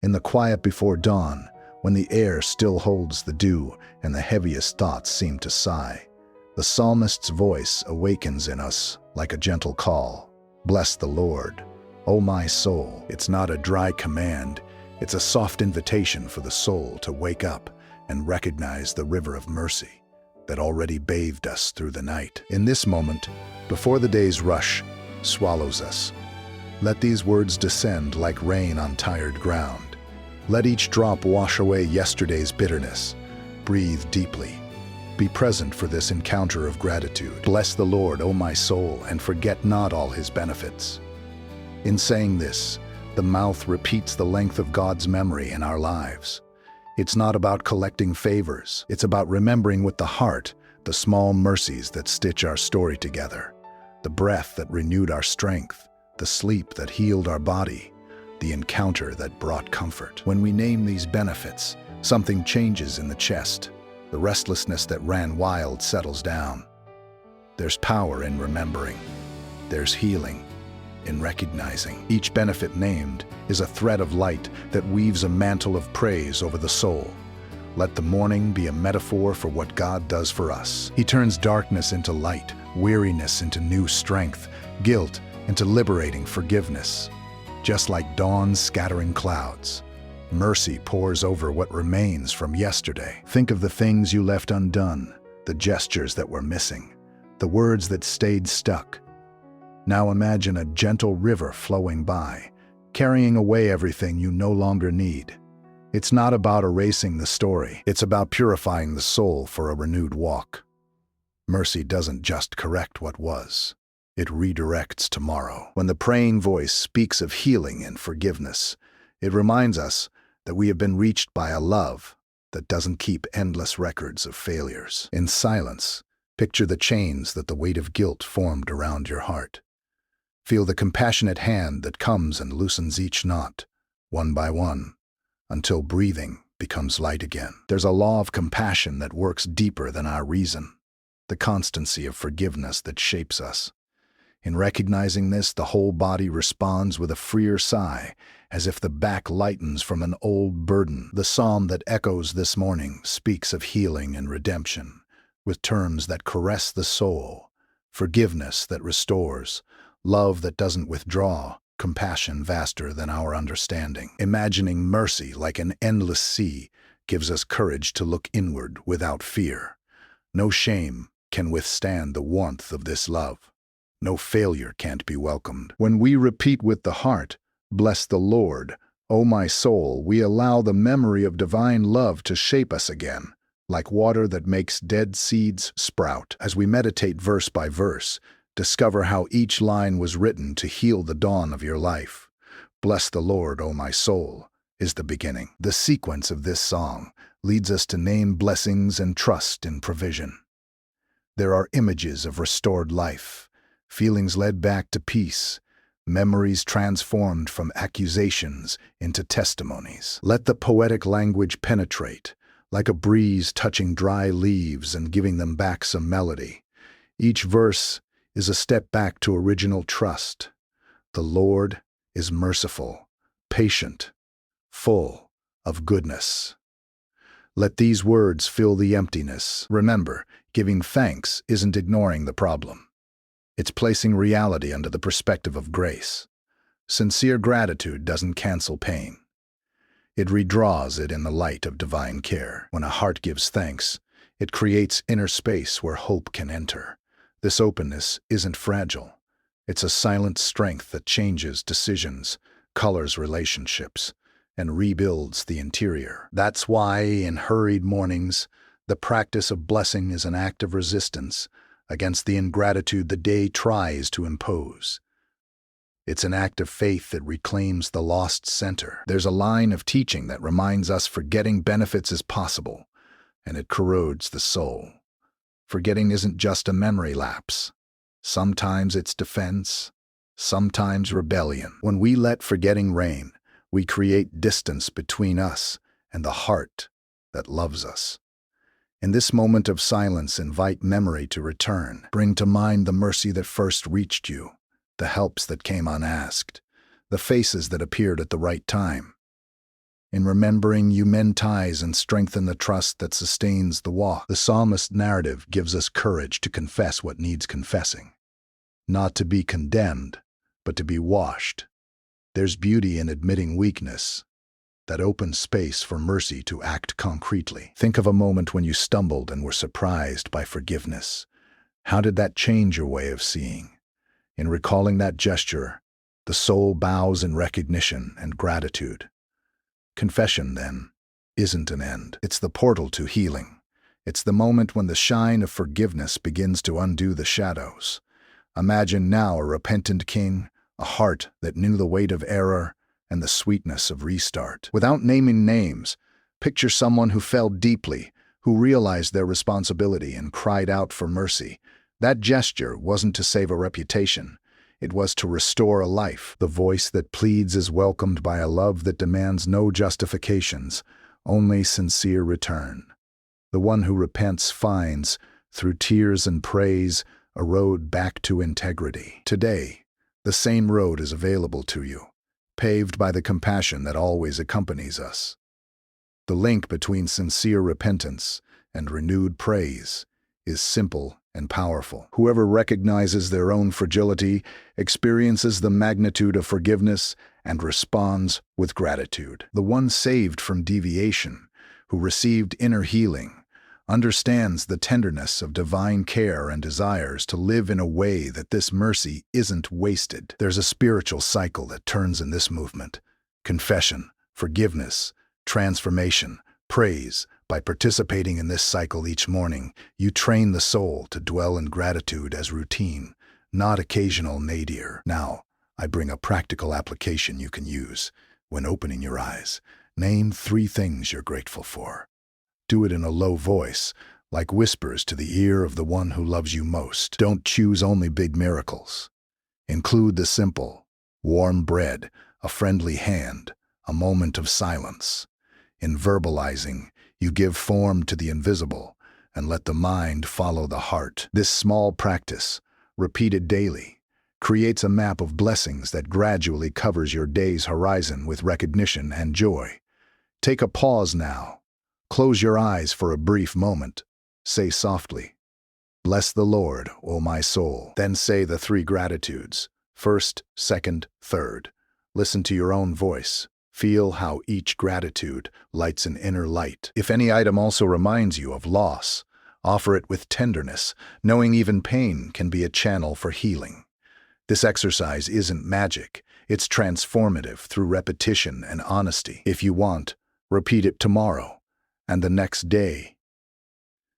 In the quiet before dawn, when the air still holds the dew and the heaviest thoughts seem to sigh, the psalmist's voice awakens in us like a gentle call. Bless the Lord, O my soul. It's not a dry command, it's a soft invitation for the soul to wake up and recognize the river of mercy that already bathed us through the night. In this moment, before the day's rush swallows us, let these words descend like rain on tired ground. Let each drop wash away yesterday's bitterness. Breathe deeply. Be present for this encounter of gratitude. Bless the Lord, O my soul, and forget not all his benefits. In saying this, the mouth repeats the length of God's memory in our lives. It's not about collecting favors. It's about remembering with the heart the small mercies that stitch our story together, the breath that renewed our strength, the sleep that healed our body, the encounter that brought comfort. When we name these benefits, something changes in the chest. The restlessness that ran wild settles down. There's power in remembering. There's healing in recognizing. Each benefit named is a thread of light that weaves a mantle of praise over the soul. Let the morning be a metaphor for what God does for us. He turns darkness into light, weariness into new strength, guilt into liberating forgiveness. Just like dawn scattering clouds, mercy pours over what remains from yesterday. Think of the things you left undone, the gestures that were missing, the words that stayed stuck. Now imagine a gentle river flowing by, carrying away everything you no longer need. It's not about erasing the story. It's about purifying the soul for a renewed walk. Mercy doesn't just correct what was. It redirects tomorrow. When the praying voice speaks of healing and forgiveness, it reminds us that we have been reached by a love that doesn't keep endless records of failures. In silence, picture the chains that the weight of guilt formed around your heart. Feel the compassionate hand that comes and loosens each knot, one by one, until breathing becomes light again. There's a law of compassion that works deeper than our reason, the constancy of forgiveness that shapes us. In recognizing this, the whole body responds with a freer sigh, as if the back lightens from an old burden. The psalm that echoes this morning speaks of healing and redemption, with terms that caress the soul, forgiveness that restores, love that doesn't withdraw, compassion vaster than our understanding. Imagining mercy like an endless sea gives us courage to look inward without fear. No shame can withstand the warmth of this love. No failure can't be welcomed. When we repeat with the heart, "Bless the Lord, O my soul," we allow the memory of divine love to shape us again, like water that makes dead seeds sprout. As we meditate verse by verse, discover how each line was written to heal the dawn of your life. "Bless the Lord, O my soul," is the beginning. The sequence of this song leads us to name blessings and trust in provision. There are images of restored life, feelings led back to peace, memories transformed from accusations into testimonies. Let the poetic language penetrate, like a breeze touching dry leaves and giving them back some melody. Each verse is a step back to original trust. The Lord is merciful, patient, full of goodness. Let these words fill the emptiness. Remember, giving thanks isn't ignoring the problem. It's placing reality under the perspective of grace. Sincere gratitude doesn't cancel pain. It redraws it in the light of divine care. When a heart gives thanks, it creates inner space where hope can enter. This openness isn't fragile. It's a silent strength that changes decisions, colors relationships, and rebuilds the interior. That's why, in hurried mornings, the practice of blessing is an act of resistance against the ingratitude the day tries to impose. It's an act of faith that reclaims the lost center. There's a line of teaching that reminds us forgetting benefits is possible, and it corrodes the soul. Forgetting isn't just a memory lapse. Sometimes it's defense, sometimes rebellion. When we let forgetting reign, we create distance between us and the heart that loves us. In this moment of silence, invite memory to return. Bring to mind the mercy that first reached you, the helps that came unasked, the faces that appeared at the right time. In remembering, you mend ties and strengthen the trust that sustains the walk. The psalmist's narrative gives us courage to confess what needs confessing. Not to be condemned, but to be washed. There's beauty in admitting weakness, that opens space for mercy to act concretely. Think of a moment when you stumbled and were surprised by forgiveness. How did that change your way of seeing? In recalling that gesture, the soul bows in recognition and gratitude. Confession, then, isn't an end. It's the portal to healing. It's the moment when the shine of forgiveness begins to undo the shadows. Imagine now a repentant king, a heart that knew the weight of error and the sweetness of restart. Without naming names, picture someone who fell deeply, who realized their responsibility and cried out for mercy. That gesture wasn't to save a reputation. It was to restore a life. The voice that pleads is welcomed by a love that demands no justifications, only sincere return. The one who repents finds, through tears and praise, a road back to integrity. Today, the same road is available to you, paved by the compassion that always accompanies us. The link between sincere repentance and renewed praise is simple and powerful. Whoever recognizes their own fragility experiences the magnitude of forgiveness and responds with gratitude. The one saved from deviation, who received inner healing, understands the tenderness of divine care and desires to live in a way that this mercy isn't wasted. There's a spiritual cycle that turns in this movement: confession, forgiveness, transformation, praise. By participating in this cycle each morning, you train the soul to dwell in gratitude as routine, not occasional nadir. Now, I bring a practical application you can use when opening your eyes. Name 3 things you're grateful for. Do it in a low voice, like whispers to the ear of the one who loves you most. Don't choose only big miracles. Include the simple: warm bread, a friendly hand, a moment of silence. In verbalizing, you give form to the invisible and let the mind follow the heart. This small practice, repeated daily, creates a map of blessings that gradually covers your day's horizon with recognition and joy. Take a pause now. Close your eyes for a brief moment. Say softly, "Bless the Lord, O my soul." Then say the 3 gratitudes: first, second, third. Listen to your own voice. Feel how each gratitude lights an inner light. If any item also reminds you of loss, offer it with tenderness, knowing even pain can be a channel for healing. This exercise isn't magic. It's transformative through repetition and honesty. If you want, repeat it tomorrow and the next day.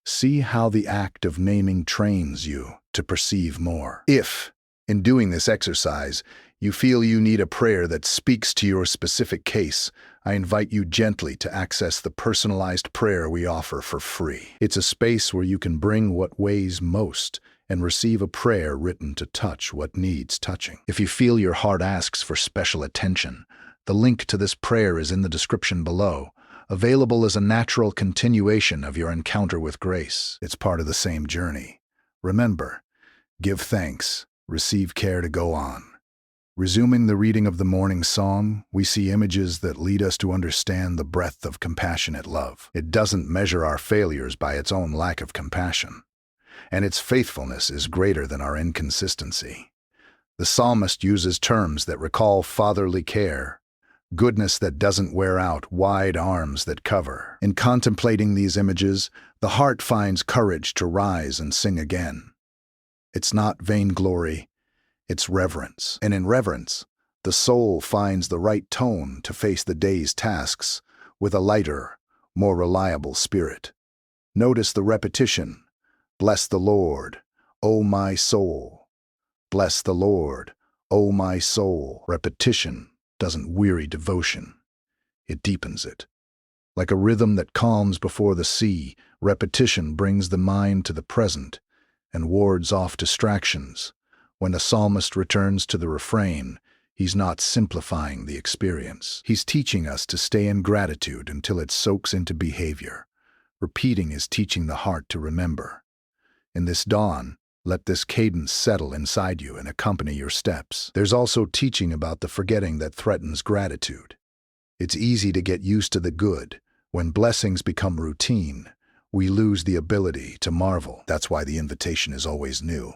See how the act of naming trains you to perceive more. If, in doing this exercise, you feel you need a prayer that speaks to your specific case, I invite you gently to access the personalized prayer we offer for free. It's a space where you can bring what weighs most and receive a prayer written to touch what needs touching. If you feel your heart asks for special attention, the link to this prayer is in the description below, available as a natural continuation of your encounter with grace. It's part of the same journey. Remember, give thanks, receive care to go on. Resuming the reading of the morning psalm, we see images that lead us to understand the breadth of compassionate love. It doesn't measure our failures by its own lack of compassion, and its faithfulness is greater than our inconsistency. The psalmist uses terms that recall fatherly care, goodness that doesn't wear out, wide arms that cover. In contemplating these images, the heart finds courage to rise and sing again. It's not vainglory, it's reverence. And in reverence, the soul finds the right tone to face the day's tasks with a lighter, more reliable spirit. Notice the repetition: bless the Lord, O my soul. Bless the Lord, O my soul. Repetition doesn't weary devotion. It deepens it. Like a rhythm that calms before the sea, repetition brings the mind to the present and wards off distractions. When the psalmist returns to the refrain, he's not simplifying the experience. He's teaching us to stay in gratitude until it soaks into behavior. Repeating is teaching the heart to remember. In this dawn, let this cadence settle inside you and accompany your steps. There's also teaching about the forgetting that threatens gratitude. It's easy to get used to the good. When blessings become routine, we lose the ability to marvel. That's why the invitation is always new.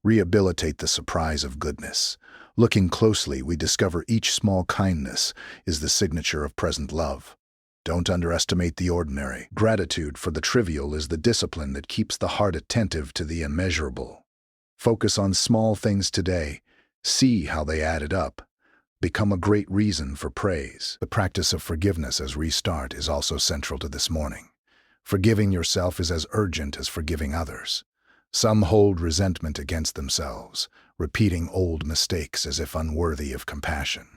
Rehabilitate the surprise of goodness. Looking closely, we discover each small kindness is the signature of present love. Don't underestimate the ordinary. Gratitude for the trivial is the discipline that keeps the heart attentive to the immeasurable. Focus on small things today. See how they added up. Become a great reason for praise. The practice of forgiveness as restart is also central to this morning. Forgiving yourself is as urgent as forgiving others. Some hold resentment against themselves, repeating old mistakes as if unworthy of compassion.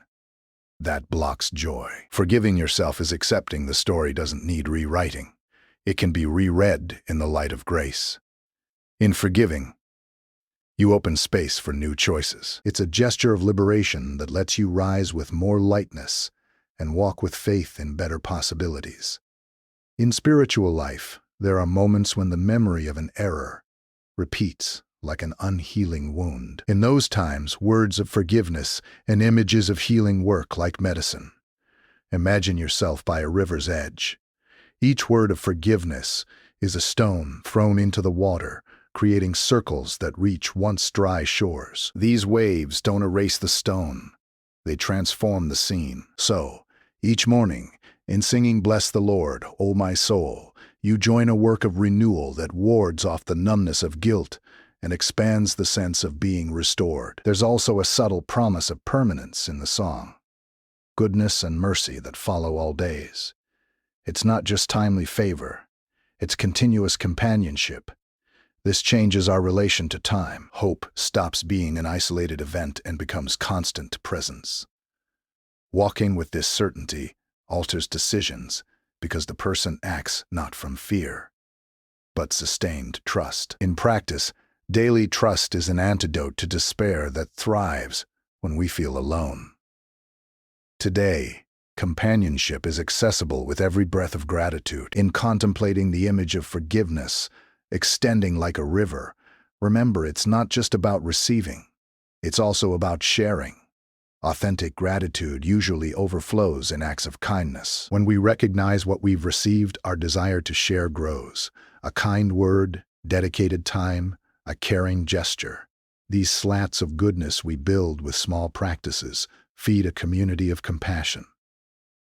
That blocks joy. Forgiving yourself is accepting the story doesn't need rewriting. It can be reread in the light of grace. In forgiving, you open space for new choices. It's a gesture of liberation that lets you rise with more lightness and walk with faith in better possibilities. In spiritual life, there are moments when the memory of an error repeats like an unhealing wound. In those times, words of forgiveness and images of healing work like medicine. Imagine yourself by a river's edge. Each word of forgiveness is a stone thrown into the water, creating circles that reach once dry shores. These waves don't erase the stone. They transform the scene. So, each morning, in singing Bless the Lord, O my soul, you join a work of renewal that wards off the numbness of guilt and expands the sense of being restored. There's also a subtle promise of permanence in the song. Goodness and mercy that follow all days. It's not just timely favor. It's continuous companionship. This changes our relation to time. Hope stops being an isolated event and becomes constant presence. Walking with this certainty alters decisions because the person acts not from fear, but sustained trust. In practice, daily trust is an antidote to despair that thrives when we feel alone. Today, companionship is accessible with every breath of gratitude. In contemplating the image of forgiveness, extending like a river, remember it's not just about receiving, it's also about sharing. Authentic gratitude usually overflows in acts of kindness. When we recognize what we've received, our desire to share grows. A kind word, dedicated time, a caring gesture. These slats of goodness we build with small practices feed a community of compassion.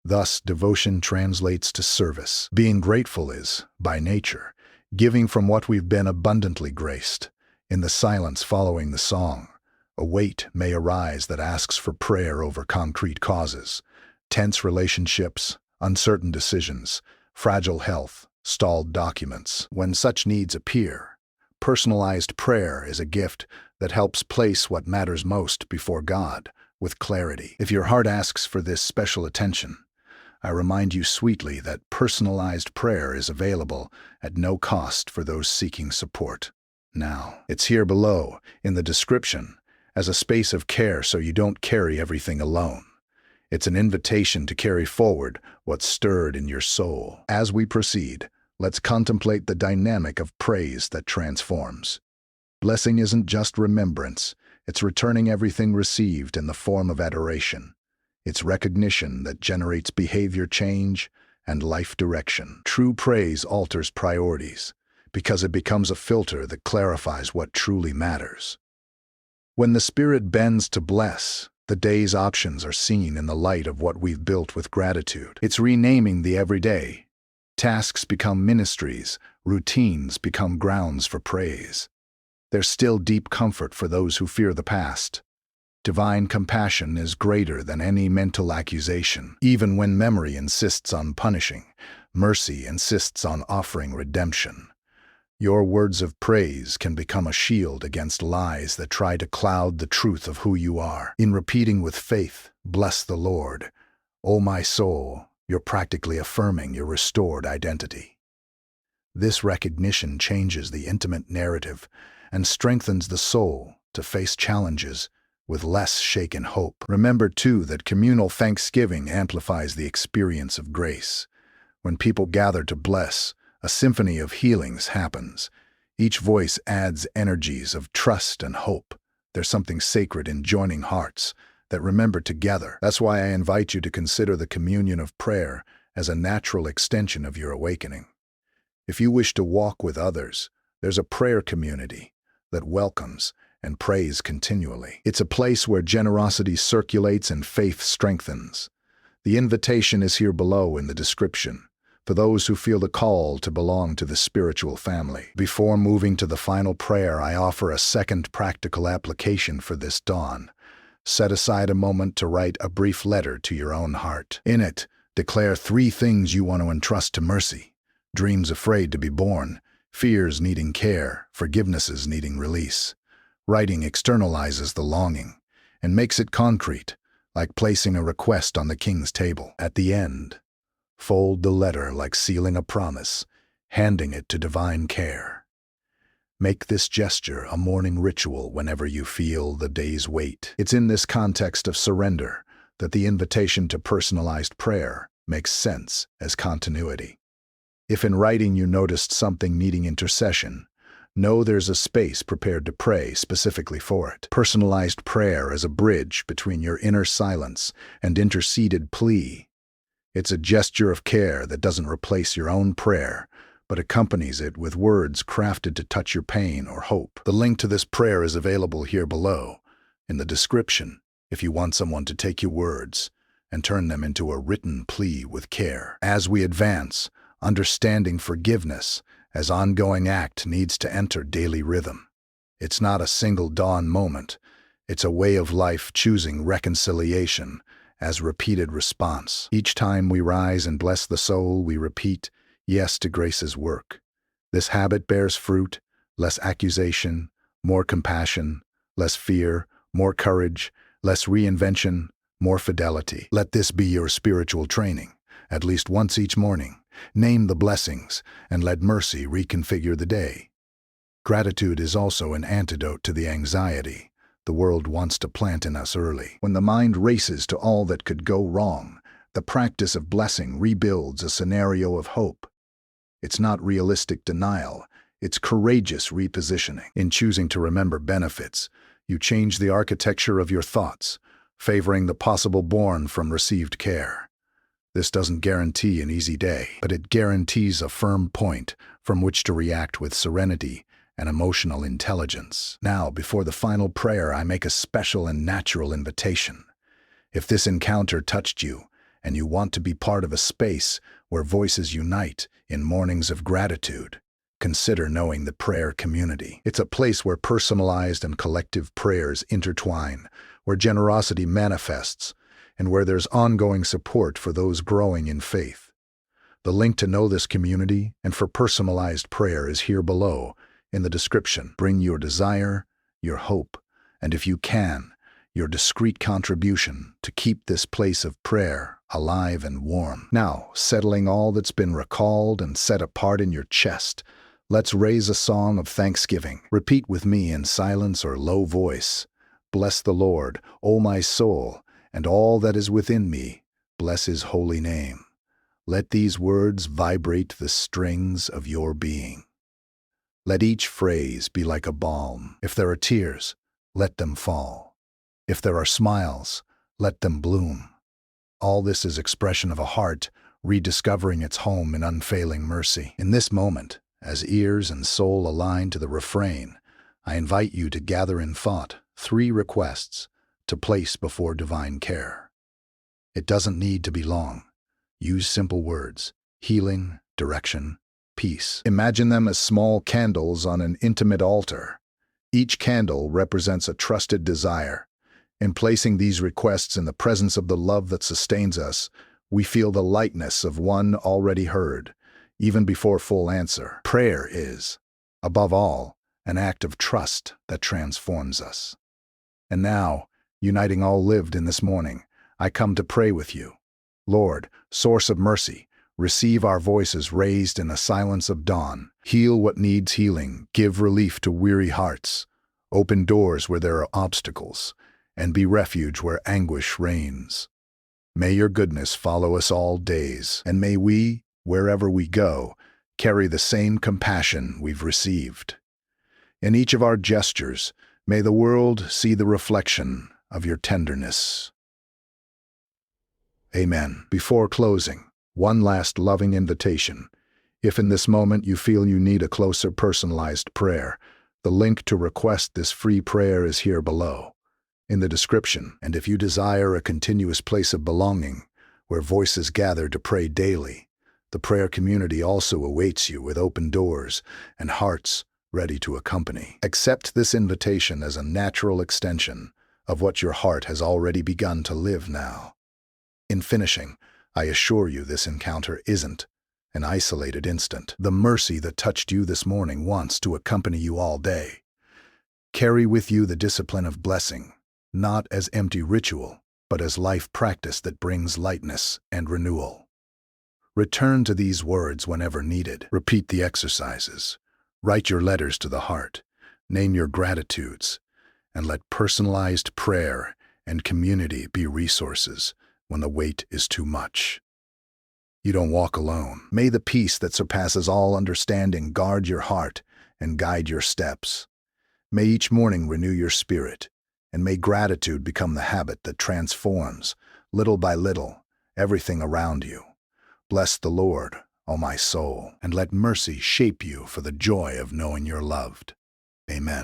Thus, devotion translates to service. Being grateful is, by nature, giving from what we've been abundantly graced. In the silence following the song, a weight may arise that asks for prayer over concrete causes, tense relationships, uncertain decisions, fragile health, stalled documents. When such needs appear, personalized prayer is a gift that helps place what matters most before God with clarity. If your heart asks for this special attention, I remind you sweetly that personalized prayer is available at no cost for those seeking support. Now, it's here below, in the description, as a space of care so you don't carry everything alone. It's an invitation to carry forward what's stirred in your soul. As we proceed, let's contemplate the dynamic of praise that transforms. Blessing isn't just remembrance, it's returning everything received in the form of adoration. It's recognition that generates behavior change and life direction. True praise alters priorities because it becomes a filter that clarifies what truly matters. When the Spirit bends to bless, the day's options are seen in the light of what we've built with gratitude. It's renaming the everyday. Tasks become ministries, routines become grounds for praise. There's still deep comfort for those who fear the past. Divine compassion is greater than any mental accusation. Even when memory insists on punishing, mercy insists on offering redemption. Your words of praise can become a shield against lies that try to cloud the truth of who you are. In repeating with faith, "Bless the Lord, O my soul," you're practically affirming your restored identity. This recognition changes the intimate narrative and strengthens the soul to face challenges with less shaken hope. Remember, too, that communal thanksgiving amplifies the experience of grace. When people gather to bless, a symphony of healings happens. Each voice adds energies of trust and hope. There's something sacred in joining hearts that remember to gather. That's why I invite you to consider the communion of prayer as a natural extension of your awakening. If you wish to walk with others, there's a prayer community that welcomes and prays continually. It's a place where generosity circulates and faith strengthens. The invitation is here below in the description for those who feel the call to belong to the spiritual family. Before moving to the final prayer, I offer a second practical application for this dawn. Set aside a moment to write a brief letter to your own heart. In it, declare 3 things you want to entrust to mercy: dreams afraid to be born, fears needing care, forgivenesses needing release. Writing externalizes the longing and makes it concrete, like placing a request on the king's table. At the end, fold the letter like sealing a promise, handing it to divine care. Make this gesture a morning ritual whenever you feel the day's weight. It's in this context of surrender that the invitation to personalized prayer makes sense as continuity. If in writing you noticed something needing intercession, know there's a space prepared to pray specifically for it. Personalized prayer is a bridge between your inner silence and interceded plea. It's a gesture of care that doesn't replace your own prayer, but accompanies it with words crafted to touch your pain or hope. The link to this prayer is available here below, in the description, if you want someone to take your words and turn them into a written plea with care. As we advance, understanding forgiveness as ongoing act needs to enter daily rhythm. It's not a single dawn moment. It's a way of life choosing reconciliation as repeated response. Each time we rise and bless the soul, we repeat yes to grace's work. This habit bears fruit: less accusation, more compassion; less fear, more courage; less reinvention, more fidelity. Let this be your spiritual training. At least once each morning, name the blessings and let mercy reconfigure the day. Gratitude is also an antidote to the anxiety the world wants to plant in us early. When the mind races to all that could go wrong, the practice of blessing rebuilds a scenario of hope. It's not realistic denial, it's courageous repositioning. In choosing to remember benefits, you change the architecture of your thoughts, favoring the possible born from received care. This doesn't guarantee an easy day, but it guarantees a firm point from which to react with serenity and emotional intelligence. Now, before the final prayer, I make a special and natural invitation. If this encounter touched you, and you want to be part of a space where voices unite in mornings of gratitude, consider knowing the prayer community. It's a place where personalized and collective prayers intertwine, where generosity manifests, and where there's ongoing support for those growing in faith. The link to know this community and for personalized prayer is here below in the description. Bring your desire, your hope, and if you can, your discreet contribution to keep this place of prayer alive and warm. Now, settling all that's been recalled and set apart in your chest, let's raise a song of thanksgiving. Repeat with me in silence or low voice. Bless the Lord, O my soul, and all that is within me. Bless his holy name. Let these words vibrate the strings of your being. Let each phrase be like a balm. If there are tears, let them fall. If there are smiles, let them bloom. All this is expression of a heart rediscovering its home in unfailing mercy. In this moment, as ears and soul align to the refrain, I invite you to gather in thought 3 requests to place before divine care. It doesn't need to be long. Use simple words: healing, direction, peace. Imagine them as small candles on an intimate altar. Each candle represents a trusted desire. In placing these requests in the presence of the love that sustains us, we feel the lightness of one already heard, even before full answer. Prayer is, above all, an act of trust that transforms us. And now, uniting all lived in this morning, I come to pray with you. Lord, source of mercy, receive our voices raised in the silence of dawn. Heal what needs healing, give relief to weary hearts, open doors where there are obstacles, and be refuge where anguish reigns. May your goodness follow us all days, and may we, wherever we go, carry the same compassion we've received. In each of our gestures, may the world see the reflection of your tenderness. Amen. Before closing, one last loving invitation. If in this moment you feel you need a closer personalized prayer, the link to request this free prayer is here below, in the description. And if you desire a continuous place of belonging, where voices gather to pray daily, the prayer community also awaits you with open doors and hearts ready to accompany. Accept this invitation as a natural extension of what your heart has already begun to live now. In finishing, I assure you this encounter isn't an isolated instant. The mercy that touched you this morning wants to accompany you all day. Carry with you the discipline of blessing, not as empty ritual, but as life practice that brings lightness and renewal. Return to these words whenever needed. Repeat the exercises. Write your letters to the heart. Name your gratitudes. And let personalized prayer and community be resources when the weight is too much. You don't walk alone. May the peace that surpasses all understanding guard your heart and guide your steps. May each morning renew your spirit, and may gratitude become the habit that transforms, little by little, everything around you. Bless the Lord, O my soul, and let mercy shape you for the joy of knowing you're loved. Amen.